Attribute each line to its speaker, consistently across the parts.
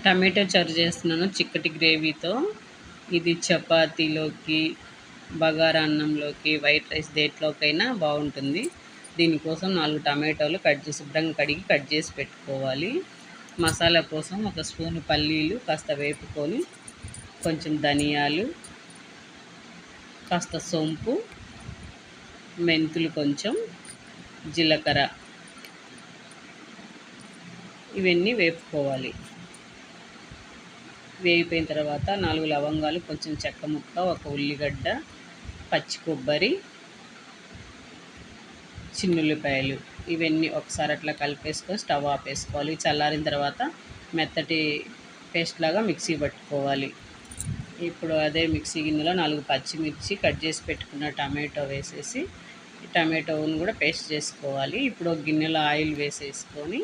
Speaker 1: Tomato చారు చేస్తున్నాను చిక్కటి గ్రేవీతో. ఇది చపాతీలోకి, బగారా అన్నంలోకి, వైట్ రైస్ దేంట్లోకైనా బాగుంటుంది. దీనికోసం 4 టమాటోలు శుభ్రంగా కడిగి కట్ చేసి పెట్టుకోవాలి. మసాలా కోసం ఒక స్పూను పల్లీలు కాస్త వేపుకొని, కొంచెం ధనియాలు, కాస్త సోంపు, మెంతులు కొంచెం, జీలకర్ర ఇవన్నీ వేపుకోవాలి. వేగిపోయిన తర్వాత 4 లవంగాలు, కొంచెం చెక్క ముక్క, ఒక ఉల్లిగడ్డ, పచ్చి కొబ్బరి, చిన్నుల్లిపాయలు ఇవన్నీ ఒకసారి అట్లా కలిపేసుకొని స్టవ్ ఆపేసుకోవాలి. చల్లారిన తర్వాత మెత్తటి పేస్ట్ లాగా మిక్సీ పట్టుకోవాలి. ఇప్పుడు అదే మిక్సీ గిన్నెలో 4 పచ్చిమిర్చి, కట్ చేసి పెట్టుకున్న టమాటో వేసేసి టమాటోను కూడా పేస్ట్ చేసుకోవాలి. ఇప్పుడు ఒక గిన్నెలో ఆయిల్ వేసేసుకొని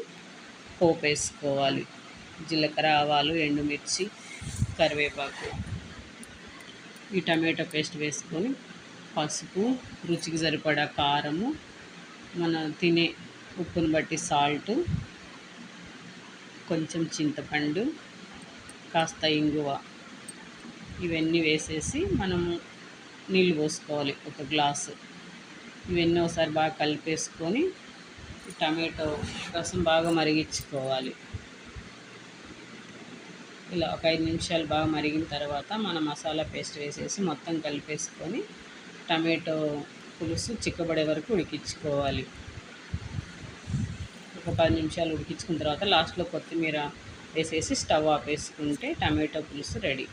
Speaker 1: పోపు వేసుకోవాలి. జీలకర్ర, ఆవాలు, ఎండుమిర్చి, కరివేపాకు, ఈ టమాటో పేస్ట్ వేసుకొని పసుపు, రుచికి సరిపడా కారము, మనం తినే ఉప్పుని బట్టి సాల్టు, కొంచెం చింతపండు, కాస్త ఇంగువ ఇవన్నీ వేసేసి మనము నీళ్ళు పోసుకోవాలి 1 గ్లాసు. ఇవన్నీ ఒకసారి బాగా కలిపేసుకొని టమాటో రసం బాగా మరిగించుకోవాలి. ఇలా ఒక 5 నిమిషాలు బాగా మరిగిన తర్వాత మన మసాలా పేస్ట్ వేసేసి మొత్తం కలిపేసుకొని టమాటో పులుసు చిక్కబడే వరకు ఉడికించుకోవాలి. ఒక 10 నిమిషాలు ఉడికించుకున్న తర్వాత లాస్ట్లో కొత్తిమీర వేసేసి స్టవ్ ఆపేసుకుంటే టమాటో పులుసు రెడీ.